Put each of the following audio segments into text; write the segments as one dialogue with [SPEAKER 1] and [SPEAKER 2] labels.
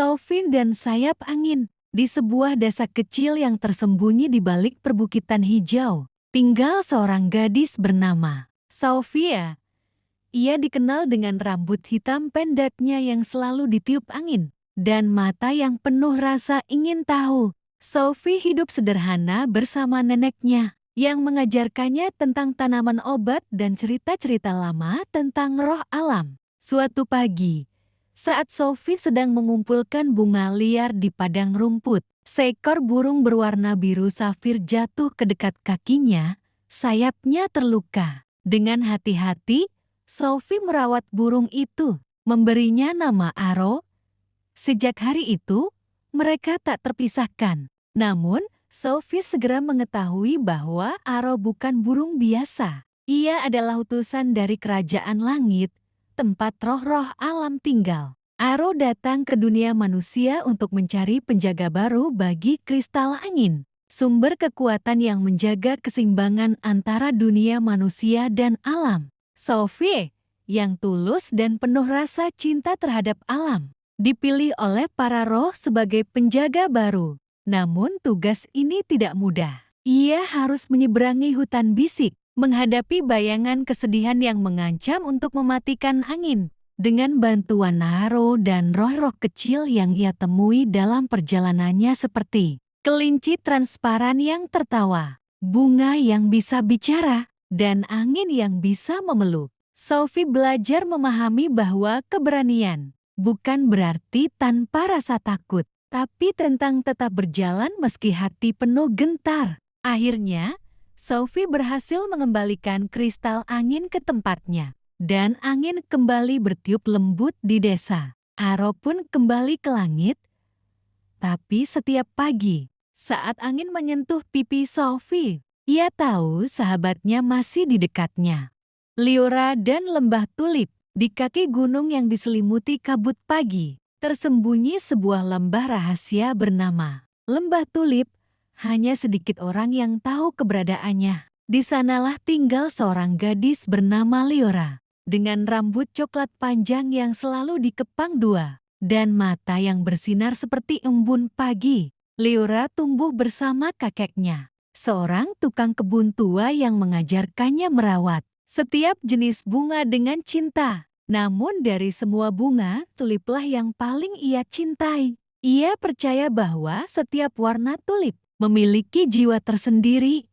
[SPEAKER 1] Taufin dan Sayap Angin. Di sebuah desa kecil yang tersembunyi di balik perbukitan hijau, tinggal seorang gadis bernama Sophia. Ia dikenal dengan rambut hitam pendeknya yang selalu ditiup angin, dan mata yang penuh rasa ingin tahu. Sophie hidup sederhana bersama neneknya, yang mengajarkannya tentang tanaman obat dan cerita-cerita lama tentang roh alam. Suatu pagi, saat Sophie sedang mengumpulkan bunga liar di padang rumput, seekor burung berwarna biru safir jatuh ke dekat kakinya, sayapnya terluka. Dengan hati-hati, Sophie merawat burung itu, memberinya nama Aro. Sejak hari itu, mereka tak terpisahkan. Namun, Sophie segera mengetahui bahwa Aro bukan burung biasa. Ia adalah utusan dari kerajaan langit, tempat roh-roh alam tinggal. Aro datang ke dunia manusia untuk mencari penjaga baru bagi kristal angin, sumber kekuatan yang menjaga keseimbangan antara dunia manusia dan alam. Sophie, yang tulus dan penuh rasa cinta terhadap alam, dipilih oleh para roh sebagai penjaga baru. Namun tugas ini tidak mudah. Ia harus menyeberangi hutan bisik, menghadapi bayangan kesedihan yang mengancam untuk mematikan angin. Dengan bantuan Aro dan roh-roh kecil yang ia temui dalam perjalanannya seperti kelinci transparan yang tertawa, bunga yang bisa bicara, dan angin yang bisa memeluk. Sophie belajar memahami bahwa keberanian bukan berarti tanpa rasa takut, tapi tentang tetap berjalan meski hati penuh gentar. Akhirnya, Sophie berhasil mengembalikan kristal angin ke tempatnya, dan angin kembali bertiup lembut di desa. Aro pun kembali ke langit. Tapi setiap pagi, saat angin menyentuh pipi Sophie, ia tahu sahabatnya masih di dekatnya. Liora dan lembah tulip, di kaki gunung yang diselimuti kabut pagi, tersembunyi sebuah lembah rahasia bernama Lembah Tulip. Hanya sedikit orang yang tahu keberadaannya. Di sanalah tinggal seorang gadis bernama Liora, dengan rambut coklat panjang yang selalu dikepang dua, dan mata yang bersinar seperti embun pagi. Liora tumbuh bersama kakeknya, seorang tukang kebun tua yang mengajarkannya merawat setiap jenis bunga dengan cinta. Namun dari semua bunga, tuliplah yang paling ia cintai. Ia percaya bahwa setiap warna tulip memiliki jiwa tersendiri.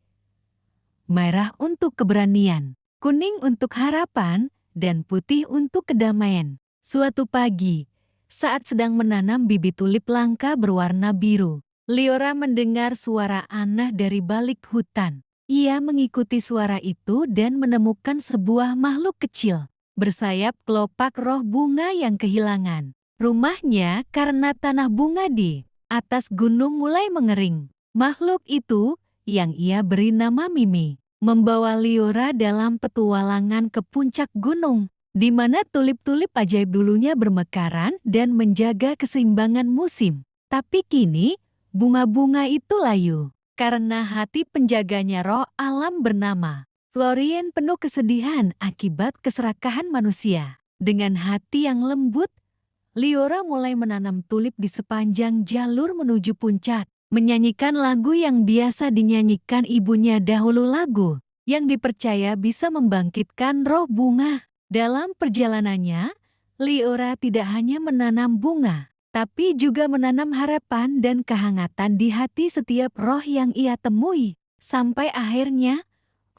[SPEAKER 1] Merah untuk keberanian, kuning untuk harapan, dan putih untuk kedamaian. Suatu pagi, saat sedang menanam bibit tulip langka berwarna biru, Liora mendengar suara aneh dari balik hutan. Ia mengikuti suara itu dan menemukan sebuah makhluk kecil, bersayap kelopak roh bunga yang kehilangan. Rumahnya karena tanah bunga di atas gunung mulai mengering. Makhluk itu, yang ia beri nama Mimi, membawa Liora dalam petualangan ke puncak gunung, di mana tulip-tulip ajaib dulunya bermekaran dan menjaga keseimbangan musim. Tapi kini, bunga-bunga itu layu, karena hati penjaganya roh alam bernama Florien penuh kesedihan akibat keserakahan manusia. Dengan hati yang lembut, Liora mulai menanam tulip di sepanjang jalur menuju puncak, menyanyikan lagu yang biasa dinyanyikan ibunya dahulu, lagu yang dipercaya bisa membangkitkan roh bunga. Dalam perjalanannya, Liora tidak hanya menanam bunga, tapi juga menanam harapan dan kehangatan di hati setiap roh yang ia temui. Sampai akhirnya,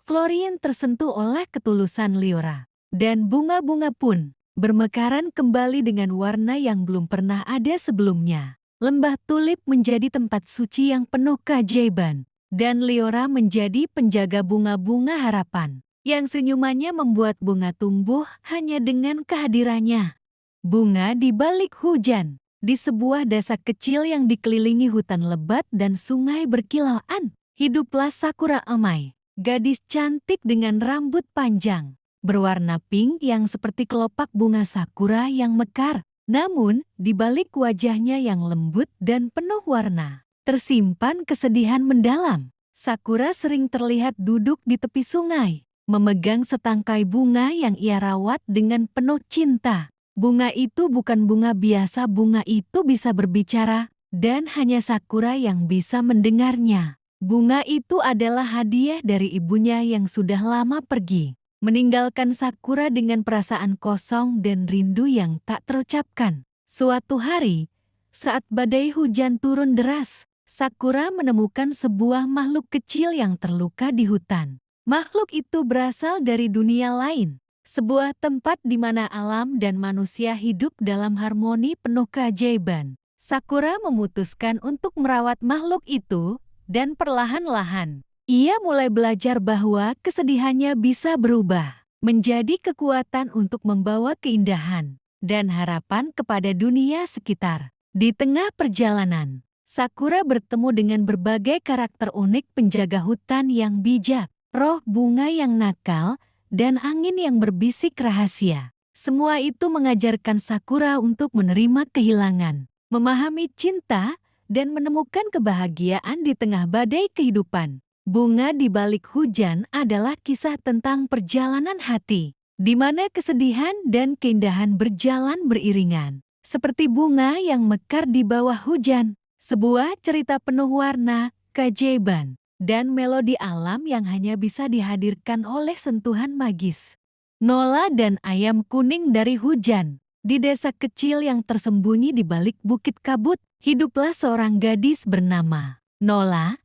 [SPEAKER 1] Florien tersentuh oleh ketulusan Liora, dan bunga-bunga pun bermekaran kembali dengan warna yang belum pernah ada sebelumnya. Lembah tulip menjadi tempat suci yang penuh keajaiban, dan Liora menjadi penjaga bunga-bunga harapan, yang senyumannya membuat bunga tumbuh hanya dengan kehadirannya. Bunga di balik hujan, di sebuah desa kecil yang dikelilingi hutan lebat dan sungai berkilauan, hiduplah Sakura Amai, gadis cantik dengan rambut panjang berwarna pink yang seperti kelopak bunga sakura yang mekar. Namun, di balik wajahnya yang lembut dan penuh warna, tersimpan kesedihan mendalam. Sakura sering terlihat duduk di tepi sungai, memegang setangkai bunga yang ia rawat dengan penuh cinta. Bunga itu bukan bunga biasa, bunga itu bisa berbicara, dan hanya Sakura yang bisa mendengarnya. Bunga itu adalah hadiah dari ibunya yang sudah lama pergi, meninggalkan Sakura dengan perasaan kosong dan rindu yang tak terucapkan. Suatu hari, saat badai hujan turun deras, Sakura menemukan sebuah makhluk kecil yang terluka di hutan. Makhluk itu berasal dari dunia lain, sebuah tempat di mana alam dan manusia hidup dalam harmoni penuh keajaiban. Sakura memutuskan untuk merawat makhluk itu, dan perlahan-lahan, ia mulai belajar bahwa kesedihannya bisa berubah menjadi kekuatan untuk membawa keindahan dan harapan kepada dunia sekitar. Di tengah perjalanan, Sakura bertemu dengan berbagai karakter unik, penjaga hutan yang bijak, roh bunga yang nakal, dan angin yang berbisik rahasia. Semua itu mengajarkan Sakura untuk menerima kehilangan, memahami cinta, dan menemukan kebahagiaan di tengah badai kehidupan. Bunga di balik hujan adalah kisah tentang perjalanan hati, di mana kesedihan dan keindahan berjalan beriringan. Seperti bunga yang mekar di bawah hujan, sebuah cerita penuh warna, keajaiban, dan melodi alam yang hanya bisa dihadirkan oleh sentuhan magis. Nola dan ayam kuning dari hujan. Di desa kecil yang tersembunyi di balik bukit kabut, hiduplah seorang gadis bernama Nola.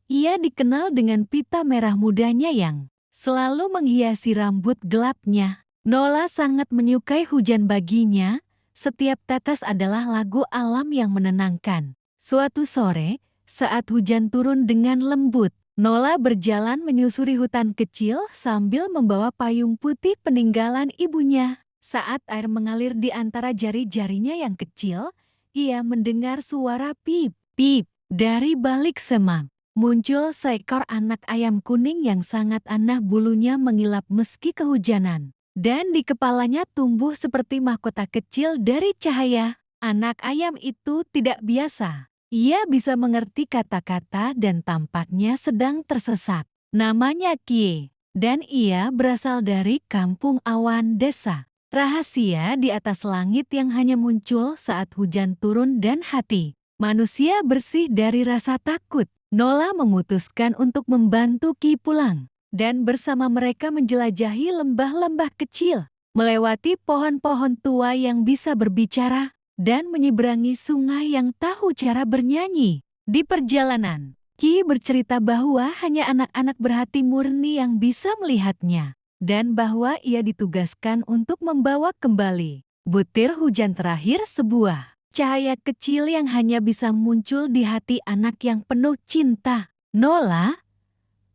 [SPEAKER 1] Ia dikenal dengan pita merah mudanya yang selalu menghiasi rambut gelapnya. Nola sangat menyukai hujan, baginya setiap tetes adalah lagu alam yang menenangkan. Suatu sore, saat hujan turun dengan lembut, Nola berjalan menyusuri hutan kecil sambil membawa payung putih peninggalan ibunya. Saat air mengalir di antara jari-jarinya yang kecil, ia mendengar suara pip-pip dari balik semak. Muncul seekor anak ayam kuning yang sangat aneh, bulunya mengilap meski kehujanan, dan di kepalanya tumbuh seperti mahkota kecil dari cahaya. Anak ayam itu tidak biasa. Ia bisa mengerti kata-kata dan tampaknya sedang tersesat. Namanya Kie, dan ia berasal dari kampung awan desa. Rahasia di atas langit yang hanya muncul saat hujan turun dan hati manusia bersih dari rasa takut. Nola memutuskan untuk membantu Ki pulang, dan bersama mereka menjelajahi lembah-lembah kecil, melewati pohon-pohon tua yang bisa berbicara, dan menyeberangi sungai yang tahu cara bernyanyi. Di perjalanan, Ki bercerita bahwa hanya anak-anak berhati murni yang bisa melihatnya, dan bahwa ia ditugaskan untuk membawa kembali butir hujan terakhir, sebuah cahaya kecil yang hanya bisa muncul di hati anak yang penuh cinta. Nola,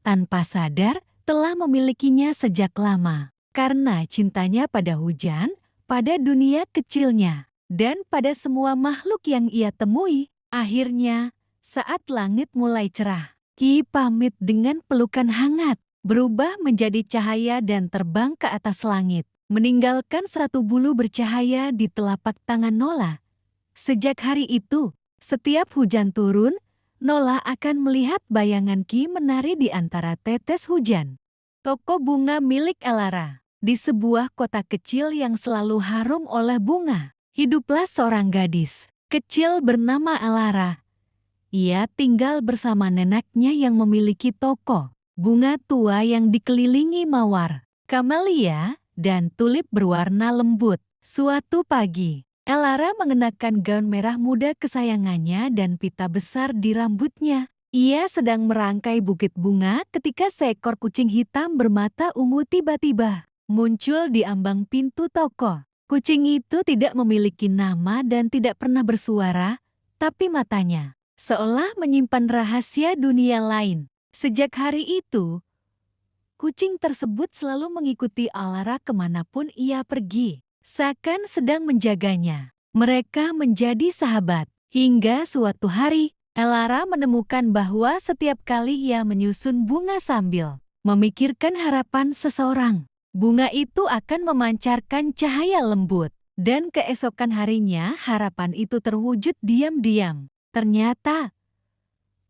[SPEAKER 1] tanpa sadar, telah memilikinya sejak lama, karena cintanya pada hujan, pada dunia kecilnya, dan pada semua makhluk yang ia temui. Akhirnya, saat langit mulai cerah, Ki pamit dengan pelukan hangat, berubah menjadi cahaya dan terbang ke atas langit, meninggalkan satu bulu bercahaya di telapak tangan Nola. Sejak hari itu, setiap hujan turun, Nola akan melihat bayangan Ki menari di antara tetes hujan. Toko bunga milik Elara. Di sebuah kota kecil yang selalu harum oleh bunga, hiduplah seorang gadis kecil bernama Elara. Ia tinggal bersama neneknya yang memiliki toko bunga tua yang dikelilingi mawar, kamelia, dan tulip berwarna lembut. Suatu pagi, Elara mengenakan gaun merah muda kesayangannya dan pita besar di rambutnya. Ia sedang merangkai bukit bunga ketika seekor kucing hitam bermata ungu tiba-tiba muncul di ambang pintu toko. Kucing itu tidak memiliki nama dan tidak pernah bersuara, tapi matanya seolah menyimpan rahasia dunia lain. Sejak hari itu, kucing tersebut selalu mengikuti Elara kemanapun ia pergi, seakan sedang menjaganya. Mereka menjadi sahabat, hingga suatu hari, Elara menemukan bahwa setiap kali ia menyusun bunga sambil memikirkan harapan seseorang, bunga itu akan memancarkan cahaya lembut. Dan keesokan harinya harapan itu terwujud diam-diam. Ternyata,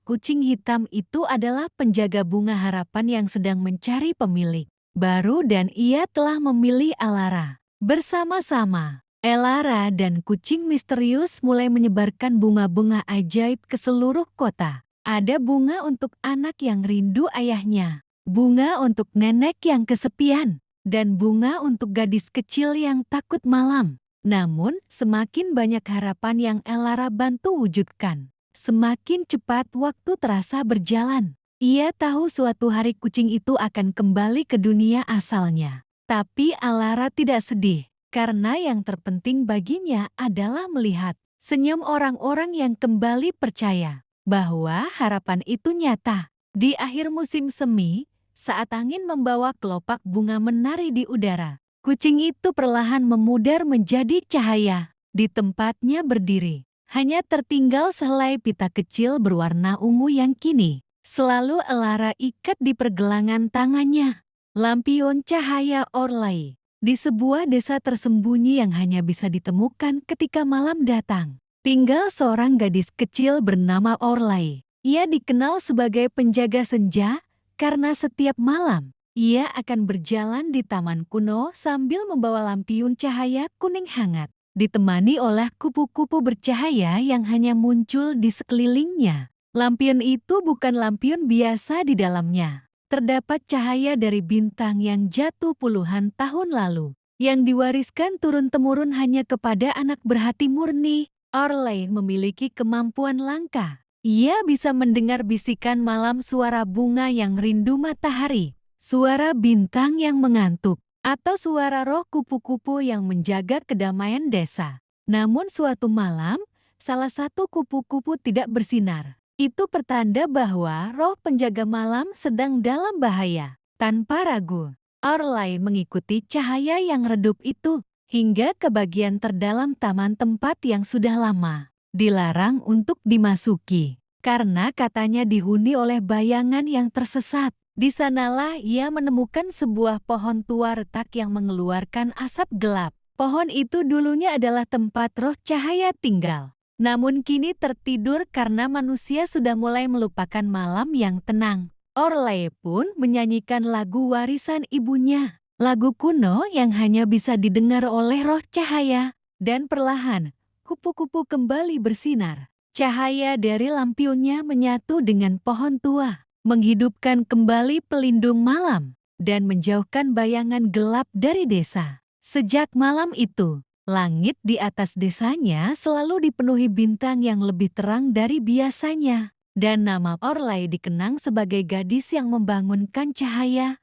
[SPEAKER 1] kucing hitam itu adalah penjaga bunga harapan yang sedang mencari pemilik baru, dan ia telah memilih Elara. Bersama-sama, Elara dan kucing misterius mulai menyebarkan bunga-bunga ajaib ke seluruh kota. Ada bunga untuk anak yang rindu ayahnya, bunga untuk nenek yang kesepian, dan bunga untuk gadis kecil yang takut malam. Namun, semakin banyak harapan yang Elara bantu wujudkan, semakin cepat waktu terasa berjalan. Ia tahu suatu hari kucing itu akan kembali ke dunia asalnya. Tapi Elara tidak sedih. Karena yang terpenting baginya adalah melihat senyum orang-orang yang kembali percaya bahwa harapan itu nyata. Di akhir musim semi, saat angin membawa kelopak bunga menari di udara, kucing itu perlahan memudar menjadi cahaya. Di tempatnya berdiri, hanya tertinggal sehelai pita kecil berwarna ungu yang kini selalu Elara ikat di pergelangan tangannya. Lampion cahaya Orlai. Di sebuah desa tersembunyi yang hanya bisa ditemukan ketika malam datang, tinggal seorang gadis kecil bernama Orlai. Ia dikenal sebagai penjaga senja karena setiap malam ia akan berjalan di taman kuno sambil membawa lampion cahaya kuning hangat, ditemani oleh kupu-kupu bercahaya yang hanya muncul di sekelilingnya. Lampion itu bukan lampion biasa di dalamnya. Terdapat cahaya dari bintang yang jatuh puluhan tahun lalu, yang diwariskan turun-temurun hanya kepada anak berhati murni. Orlai memiliki kemampuan langka. Ia bisa mendengar bisikan malam, suara bunga yang rindu matahari, suara bintang yang mengantuk, atau suara roh kupu-kupu yang menjaga kedamaian desa. Namun suatu malam, salah satu kupu-kupu tidak bersinar. Itu pertanda bahwa roh penjaga malam sedang dalam bahaya. Tanpa ragu, Orlai mengikuti cahaya yang redup itu hingga ke bagian terdalam taman, tempat yang sudah lama dilarang untuk dimasuki karena katanya dihuni oleh bayangan yang tersesat. Di sanalah ia menemukan sebuah pohon tua retak yang mengeluarkan asap gelap. Pohon itu dulunya adalah tempat roh cahaya tinggal. Namun kini tertidur karena manusia sudah mulai melupakan malam yang tenang. Orlai pun menyanyikan lagu warisan ibunya. Lagu kuno yang hanya bisa didengar oleh roh cahaya. Dan perlahan, kupu-kupu kembali bersinar. Cahaya dari lampionnya menyatu dengan pohon tua, menghidupkan kembali pelindung malam, dan menjauhkan bayangan gelap dari desa. Sejak malam itu, langit di atas desanya selalu dipenuhi bintang yang lebih terang dari biasanya. Dan nama Orlai dikenang sebagai gadis yang membangunkan cahaya.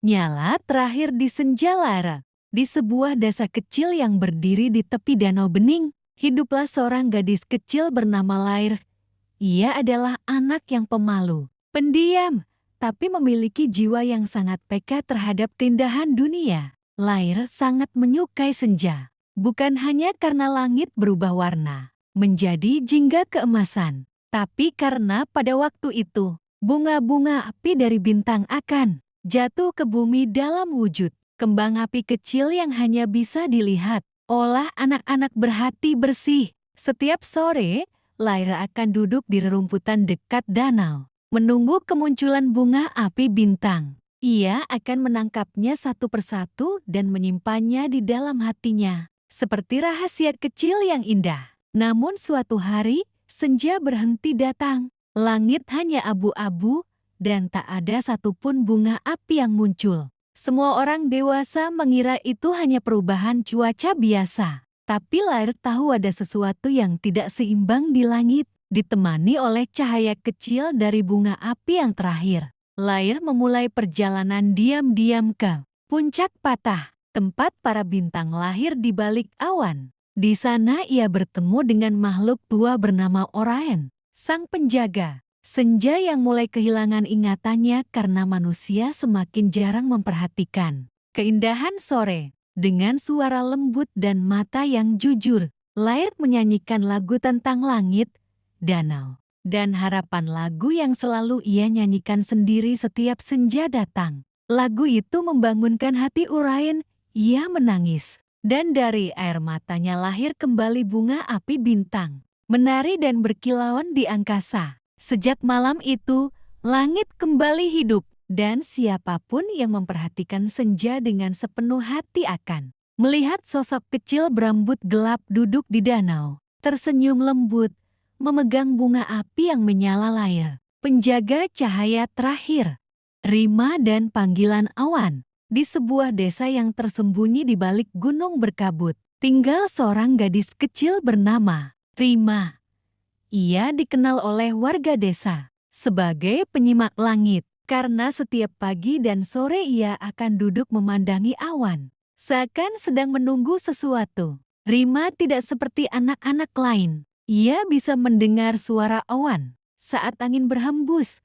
[SPEAKER 1] Nyala terakhir di senja lara. Di sebuah desa kecil yang berdiri di tepi danau bening, hiduplah seorang gadis kecil bernama Lair. Ia adalah anak yang pemalu, pendiam, tapi memiliki jiwa yang sangat peka terhadap keindahan dunia. Lair sangat menyukai senja. Bukan hanya karena langit berubah warna menjadi jingga keemasan, tapi karena pada waktu itu, bunga-bunga api dari bintang akan jatuh ke bumi dalam wujud kembang api kecil yang hanya bisa dilihat oleh anak-anak berhati bersih. Setiap sore, Laira akan duduk di rerumputan dekat danau, menunggu kemunculan bunga api bintang. Ia akan menangkapnya satu persatu dan menyimpannya di dalam hatinya, seperti rahasia kecil yang indah. Namun suatu hari, senja berhenti datang. Langit hanya abu-abu, dan tak ada satupun bunga api yang muncul. Semua orang dewasa mengira itu hanya perubahan cuaca biasa. Tapi Lair tahu ada sesuatu yang tidak seimbang di langit, ditemani oleh cahaya kecil dari bunga api yang terakhir. Lair memulai perjalanan diam-diam ke puncak patah, tempat para bintang lahir di balik awan. Di sana ia bertemu dengan makhluk tua bernama Orain, sang penjaga senja yang mulai kehilangan ingatannya karena manusia semakin jarang memperhatikan keindahan sore. Dengan suara lembut dan mata yang jujur, Lair menyanyikan lagu tentang langit, danau, dan harapan, lagu yang selalu ia nyanyikan sendiri setiap senja datang. Lagu itu membangunkan hati Orain. Ia menangis, dan dari air matanya lahir kembali bunga api bintang, menari dan berkilauan di angkasa. Sejak malam itu, langit kembali hidup, dan siapapun yang memperhatikan senja dengan sepenuh hati akan Melihat sosok kecil berambut gelap duduk di danau, tersenyum lembut, memegang bunga api yang menyala layar. Penjaga cahaya terakhir, Rima dan panggilan awan. Di sebuah desa yang tersembunyi di balik gunung berkabut, tinggal seorang gadis kecil bernama Rima. Ia dikenal oleh warga desa sebagai penyimak langit, karena setiap pagi dan sore ia akan duduk memandangi awan, seakan sedang menunggu sesuatu. Rima tidak seperti anak-anak lain. Ia bisa mendengar suara awan saat angin berhembus.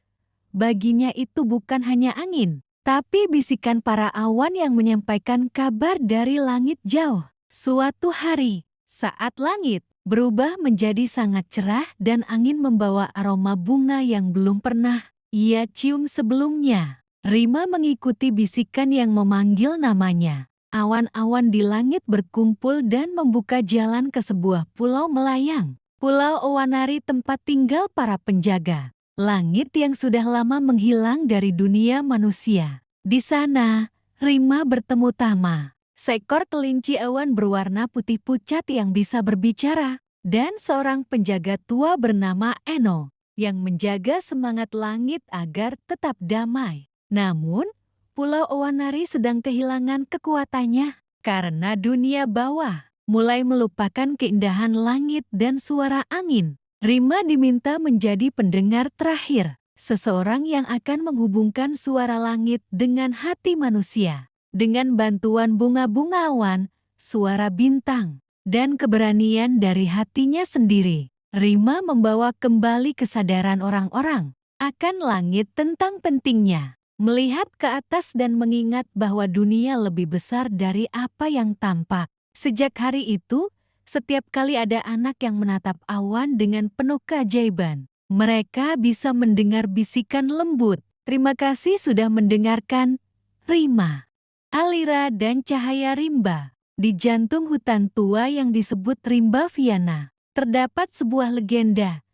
[SPEAKER 1] Baginya itu bukan hanya angin, tapi bisikan para awan yang menyampaikan kabar dari langit jauh. Suatu hari, saat langit berubah menjadi sangat cerah dan angin membawa aroma bunga yang belum pernah ia cium sebelumnya, Rima mengikuti bisikan yang memanggil namanya. Awan-awan di langit berkumpul dan membuka jalan ke sebuah pulau melayang. Pulau Owanari, tempat tinggal para penjaga langit yang sudah lama menghilang dari dunia manusia. Di sana, Rima bertemu Tama, seekor kelinci awan berwarna putih pucat yang bisa berbicara, dan seorang penjaga tua bernama Eno, yang menjaga semangat langit agar tetap damai. Namun, Pulau Owanari sedang kehilangan kekuatannya, karena dunia bawah mulai melupakan keindahan langit dan suara angin. Rima diminta menjadi pendengar terakhir, seseorang yang akan menghubungkan suara langit dengan hati manusia. Dengan bantuan bunga-bunga awan, suara bintang, dan keberanian dari hatinya sendiri, Rima membawa kembali kesadaran orang-orang akan langit, tentang pentingnya melihat ke atas dan mengingat bahwa dunia lebih besar dari apa yang tampak. Sejak hari itu, setiap kali ada anak yang menatap awan dengan penuh keajaiban, mereka bisa mendengar bisikan lembut. Terima kasih sudah mendengarkan. Rima, Alira dan Cahaya Rimba. Di jantung hutan tua yang disebut Rimba Viana, terdapat sebuah legenda.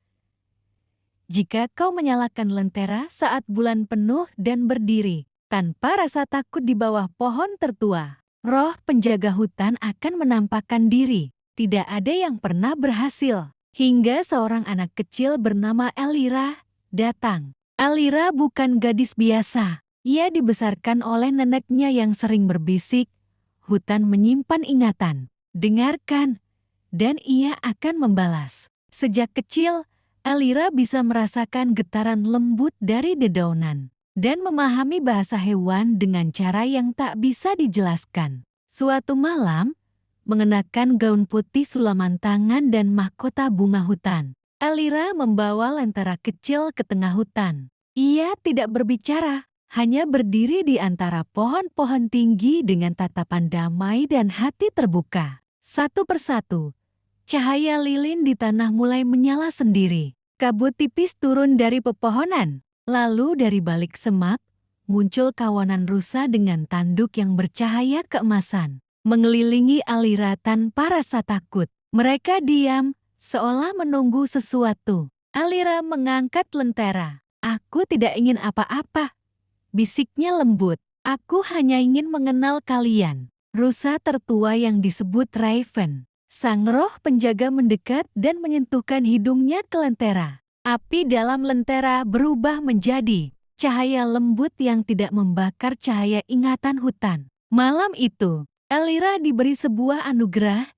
[SPEAKER 1] Jika kau menyalakan lentera saat bulan penuh dan berdiri tanpa rasa takut di bawah pohon tertua, roh penjaga hutan akan menampakkan diri. Tidak ada yang pernah berhasil, hingga seorang anak kecil bernama Alira datang. Alira bukan gadis biasa. Ia dibesarkan oleh neneknya yang sering berbisik, "Hutan menyimpan ingatan, dengarkan, dan ia akan membalas." Sejak kecil, Alira bisa merasakan getaran lembut dari dedaunan dan memahami bahasa hewan dengan cara yang tak bisa dijelaskan. Suatu malam, mengenakan gaun putih sulaman tangan dan mahkota bunga hutan, Alira membawa lentera kecil ke tengah hutan. Ia tidak berbicara, hanya berdiri di antara pohon-pohon tinggi dengan tatapan damai dan hati terbuka. Satu persatu, cahaya lilin di tanah mulai menyala sendiri. Kabut tipis turun dari pepohonan. Lalu dari balik semak, muncul kawanan rusa dengan tanduk yang bercahaya keemasan, mengelilingi Alira tanpa rasa takut. Mereka diam, seolah menunggu sesuatu. Alira mengangkat lentera. "Aku tidak ingin apa-apa," bisiknya lembut. "Aku hanya ingin mengenal kalian." Rusa tertua yang disebut Raven, sang roh penjaga, mendekat dan menyentuhkan hidungnya ke lentera. Api dalam lentera berubah menjadi cahaya lembut yang tidak membakar cahaya ingatan hutan. Malam itu, Alira diberi sebuah anugerah,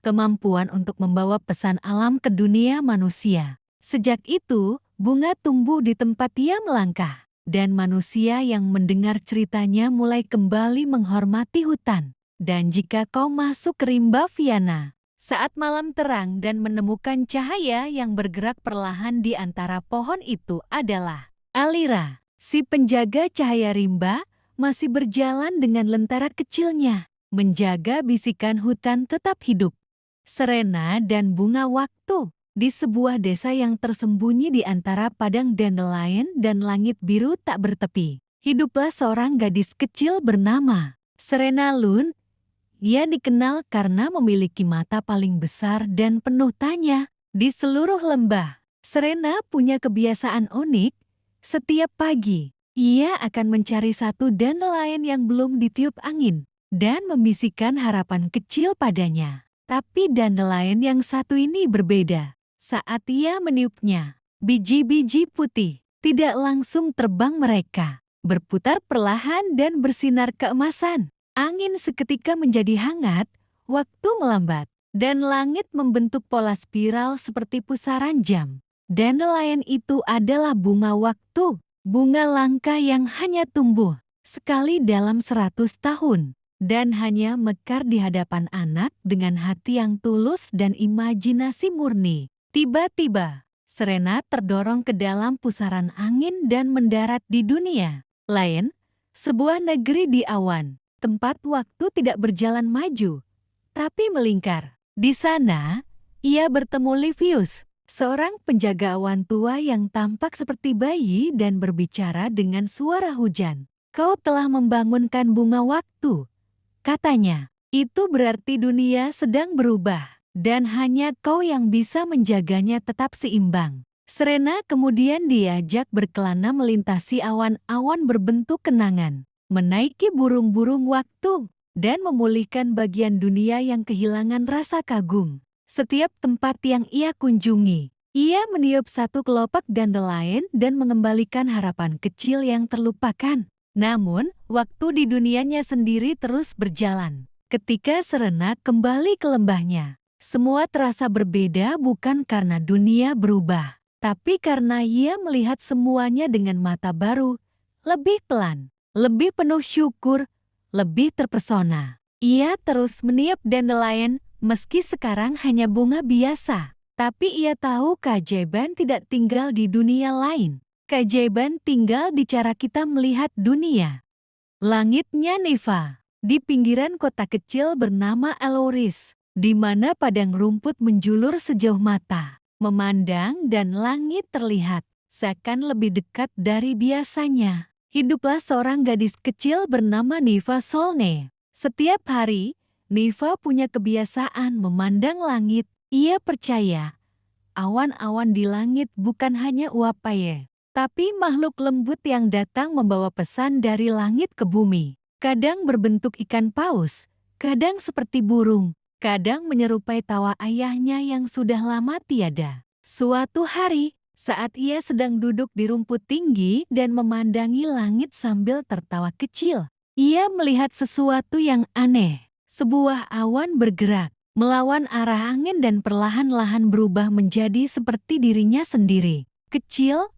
[SPEAKER 1] kemampuan untuk membawa pesan alam ke dunia manusia. Sejak itu, bunga tumbuh di tempat ia melangkah, dan manusia yang mendengar ceritanya mulai kembali menghormati hutan. Dan jika kau masuk ke Rimba Viana saat malam terang dan menemukan cahaya yang bergerak perlahan di antara pohon, itu adalah Alira. Si penjaga cahaya rimba masih berjalan dengan lentera kecilnya, menjaga bisikan hutan tetap hidup. Serena dan bunga waktu. Di sebuah desa yang tersembunyi di antara padang dandelion dan langit biru tak bertepi, hiduplah seorang gadis kecil bernama Serena Lun. Ia dikenal karena memiliki mata paling besar dan penuh tanya di seluruh lembah. Serena punya kebiasaan unik. Setiap pagi, ia akan mencari satu dandelion yang belum ditiup angin. dan membisikkan harapan kecil padanya. Tapi dandelion yang satu ini berbeda. Saat ia meniupnya, biji-biji putih tidak langsung terbang mereka, berputar perlahan dan bersinar keemasan. Angin seketika menjadi hangat, waktu melambat, dan langit membentuk pola spiral seperti pusaran jam. Dandelion itu adalah bunga waktu, bunga langka yang hanya tumbuh sekali dalam 100 tahun. Dan hanya mekar di hadapan anak dengan hati yang tulus dan imajinasi murni. Tiba-tiba, Serena terdorong ke dalam pusaran angin dan mendarat di dunia lain, sebuah negeri di awan, tempat waktu tidak berjalan maju, tapi melingkar. Di sana, ia bertemu Livius, seorang penjaga awan tua yang tampak seperti bayi dan berbicara dengan suara hujan. "Kau telah membangunkan bunga waktu," katanya. "Itu berarti dunia sedang berubah, dan hanya kau yang bisa menjaganya tetap seimbang." Serena kemudian diajak berkelana melintasi awan-awan berbentuk kenangan, menaiki burung-burung waktu, dan memulihkan bagian dunia yang kehilangan rasa kagum. Setiap tempat yang ia kunjungi, ia meniup satu kelopak dandelion dan mengembalikan harapan kecil yang terlupakan. Namun, waktu di dunianya sendiri terus berjalan. Ketika Serena kembali ke lembahnya, semua terasa berbeda bukan karena dunia berubah, tapi karena ia melihat semuanya dengan mata baru, lebih pelan, lebih penuh syukur, lebih terpesona. Ia terus meniup dandelion, meski sekarang hanya bunga biasa. Tapi ia tahu keajaiban tidak tinggal di dunia lain. Keajaiban tinggal di cara kita melihat dunia. Langitnya Niva, di pinggiran kota kecil bernama Eloris, di mana padang rumput menjulur sejauh mata, memandang dan langit terlihat seakan lebih dekat dari biasanya. Hiduplah seorang gadis kecil bernama Niva Solnay. Setiap hari, Niva punya kebiasaan memandang langit. Ia percaya awan-awan di langit bukan hanya uap air, tapi makhluk lembut yang datang membawa pesan dari langit ke bumi. Kadang berbentuk ikan paus, kadang seperti burung, kadang menyerupai tawa ayahnya yang sudah lama tiada. Suatu hari, saat ia sedang duduk di rumput tinggi dan memandangi langit sambil tertawa kecil, ia melihat sesuatu yang aneh. Sebuah awan bergerak, melawan arah angin dan perlahan-lahan berubah menjadi seperti dirinya sendiri. Kecil,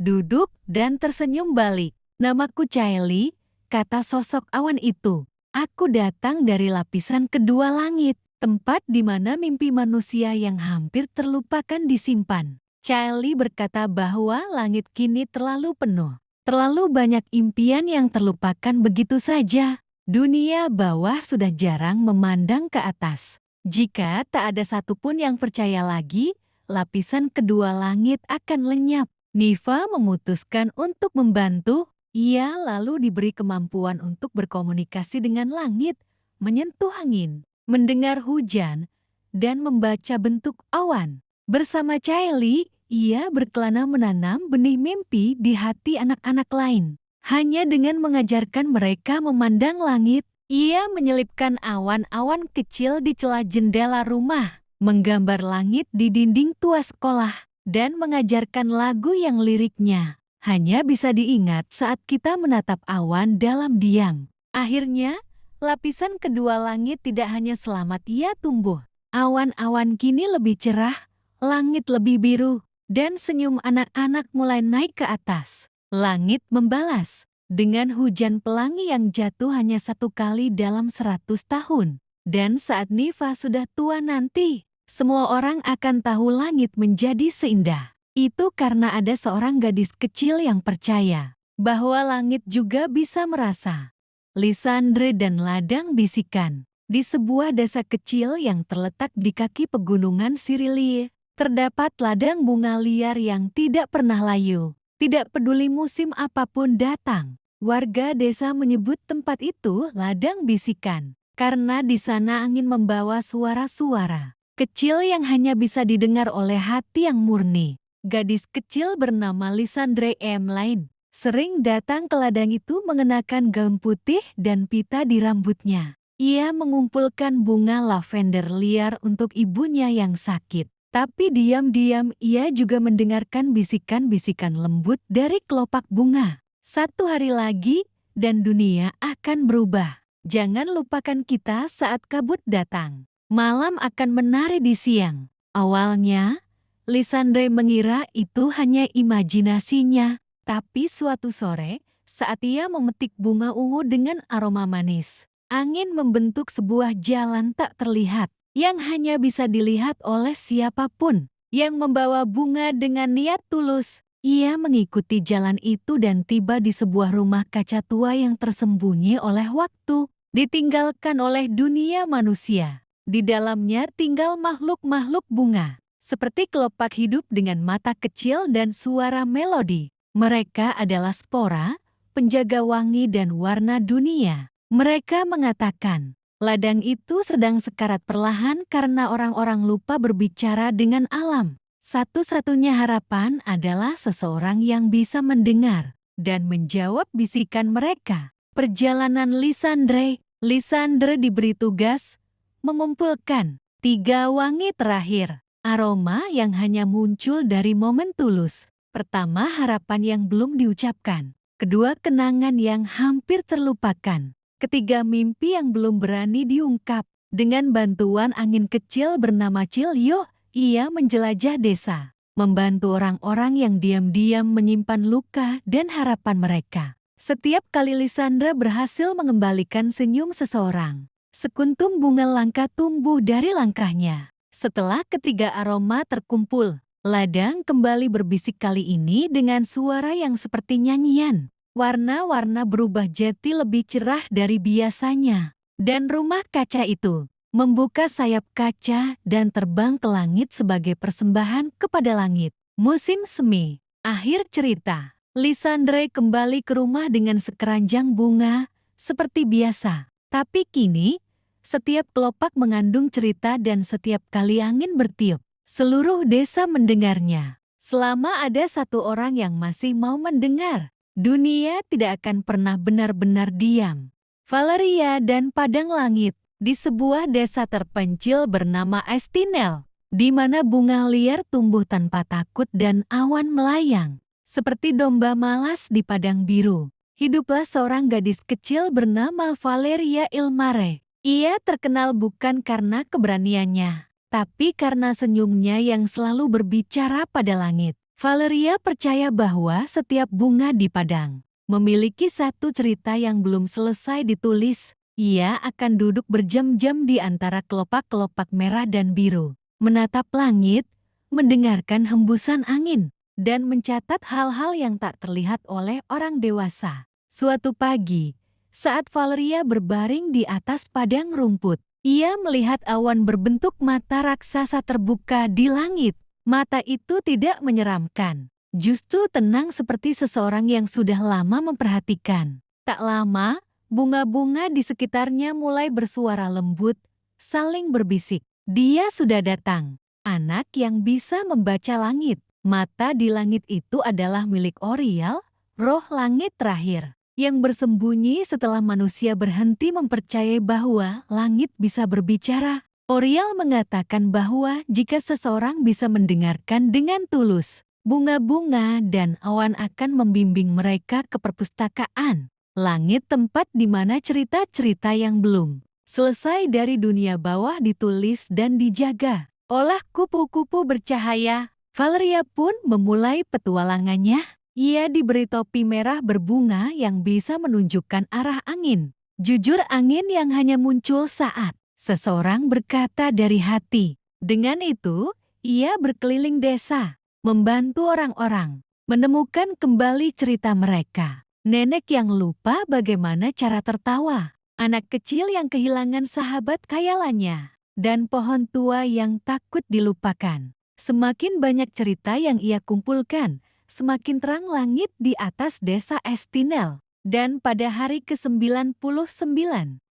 [SPEAKER 1] duduk, dan tersenyum balik. "Namaku Caeli," kata sosok awan itu. "Aku datang dari lapisan kedua langit, tempat di mana mimpi manusia yang hampir terlupakan disimpan." Caeli berkata bahwa langit kini terlalu penuh. Terlalu banyak impian yang terlupakan begitu saja. Dunia bawah sudah jarang memandang ke atas. Jika tak ada satupun yang percaya lagi, lapisan kedua langit akan lenyap. Niva memutuskan untuk membantu. Ia lalu diberi kemampuan untuk berkomunikasi dengan langit, menyentuh angin, mendengar hujan, dan membaca bentuk awan. Bersama Caeli, ia berkelana menanam benih mimpi di hati anak-anak lain. Hanya dengan mengajarkan mereka memandang langit, ia menyelipkan awan-awan kecil di celah jendela rumah, menggambar langit di dinding tua sekolah, dan mengajarkan lagu yang liriknya hanya bisa diingat saat kita menatap awan dalam diam. Akhirnya, lapisan kedua langit tidak hanya selamat ia tumbuh. Awan-awan kini lebih cerah, langit lebih biru, dan senyum anak-anak mulai naik ke atas. Langit membalas dengan hujan pelangi yang jatuh hanya satu kali dalam 100 tahun. Dan saat Niva sudah tua nanti, semua orang akan tahu langit menjadi seindah. Itu karena ada seorang gadis kecil yang percaya bahwa langit juga bisa merasa. Lisandre dan Ladang bisikan. Di sebuah desa kecil yang terletak di kaki pegunungan Sirilie, terdapat ladang bunga liar yang tidak pernah layu. Tidak peduli musim apapun datang, warga desa menyebut tempat itu ladang bisikan. Karena di sana angin membawa suara-suara kecil yang hanya bisa didengar oleh hati yang murni. Gadis kecil bernama Lisandre M. Lain sering datang ke ladang itu mengenakan gaun putih dan pita di rambutnya. Ia mengumpulkan bunga lavender liar untuk ibunya yang sakit. Tapi diam-diam ia juga mendengarkan bisikan-bisikan lembut dari kelopak bunga. Satu hari lagi, dan dunia akan berubah. Jangan lupakan kita saat kabut datang. Malam akan menari di siang. Awalnya, Lisandre mengira itu hanya imajinasinya. Tapi suatu sore, saat ia memetik bunga ungu dengan aroma manis, angin membentuk sebuah jalan tak terlihat yang hanya bisa dilihat oleh siapapun yang membawa bunga dengan niat tulus. Ia mengikuti jalan itu dan tiba di sebuah rumah kaca tua yang tersembunyi oleh waktu, ditinggalkan oleh dunia manusia. Di dalamnya tinggal makhluk-makhluk bunga, seperti kelopak hidup dengan mata kecil dan suara melodi. Mereka adalah spora, penjaga wangi dan warna dunia. Mereka mengatakan, ladang itu sedang sekarat perlahan karena orang-orang lupa berbicara dengan alam. Satu-satunya harapan adalah seseorang yang bisa mendengar dan menjawab bisikan mereka. Perjalanan Lisandre. Lisandre diberi tugas mengumpulkan 3 wangi terakhir, aroma yang hanya muncul dari momen tulus. Pertama, harapan yang belum diucapkan. Kedua, kenangan yang hampir terlupakan. Ketiga, mimpi yang belum berani diungkap. Dengan bantuan angin kecil bernama Cilyo, ia menjelajah desa, membantu orang-orang yang diam-diam menyimpan luka dan harapan mereka. Setiap kali Lisandre berhasil mengembalikan senyum seseorang, sekuntum bunga langka tumbuh dari langkahnya. Setelah ketiga aroma terkumpul, ladang kembali berbisik kali ini dengan suara yang seperti nyanyian. Warna-warna berubah jadi lebih cerah dari biasanya. Dan rumah kaca itu membuka sayap kaca dan terbang ke langit sebagai persembahan kepada langit. Musim semi. Akhir cerita. Lisandre kembali ke rumah dengan sekeranjang bunga seperti biasa. Tapi kini, setiap kelopak mengandung cerita dan setiap kali angin bertiup, seluruh desa mendengarnya. Selama ada satu orang yang masih mau mendengar, dunia tidak akan pernah benar-benar diam. Valeria dan Padang Langit. Di sebuah desa terpencil bernama Estinel, di mana bunga liar tumbuh tanpa takut dan awan melayang, seperti domba malas di padang biru. Hiduplah seorang gadis kecil bernama Valeria Ilmare. Ia terkenal bukan karena keberaniannya, tapi karena senyumnya yang selalu berbicara pada langit. Valeria percaya bahwa setiap bunga di padang memiliki satu cerita yang belum selesai ditulis. Ia akan duduk berjam-jam di antara kelopak-kelopak merah dan biru, menatap langit, mendengarkan hembusan angin, dan mencatat hal-hal yang tak terlihat oleh orang dewasa. Suatu pagi, saat Valeria berbaring di atas padang rumput, ia melihat awan berbentuk mata raksasa terbuka di langit. Mata itu tidak menyeramkan, justru tenang seperti seseorang yang sudah lama memperhatikan. Tak lama, bunga-bunga di sekitarnya mulai bersuara lembut, saling berbisik. Dia sudah datang, anak yang bisa membaca langit. Mata di langit itu adalah milik Oriel, roh langit terakhir, yang bersembunyi setelah manusia berhenti mempercayai bahwa langit bisa berbicara. Oriel mengatakan bahwa jika seseorang bisa mendengarkan dengan tulus, bunga-bunga dan awan akan membimbing mereka ke perpustakaan. Langit, tempat di mana cerita-cerita yang belum selesai dari dunia bawah ditulis dan dijaga oleh kupu-kupu bercahaya. Valeria pun memulai petualangannya. Ia diberi topi merah berbunga yang bisa menunjukkan arah angin. Jujur, angin yang hanya muncul saat seseorang berkata dari hati. Dengan itu, ia berkeliling desa, membantu orang-orang menemukan kembali cerita mereka. Nenek yang lupa bagaimana cara tertawa, anak kecil yang kehilangan sahabat khayalannya, dan pohon tua yang takut dilupakan. Semakin banyak cerita yang ia kumpulkan, semakin terang langit di atas desa Estinel. Dan pada hari ke-99,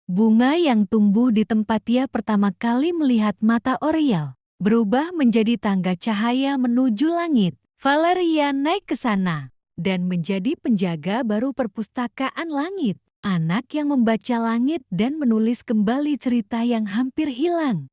[SPEAKER 1] bunga yang tumbuh di tempat ia pertama kali melihat mata Oriel berubah menjadi tangga cahaya menuju langit. Valeria naik ke sana. dan menjadi penjaga baru perpustakaan langit. Anak yang membaca langit dan menulis kembali cerita yang hampir hilang.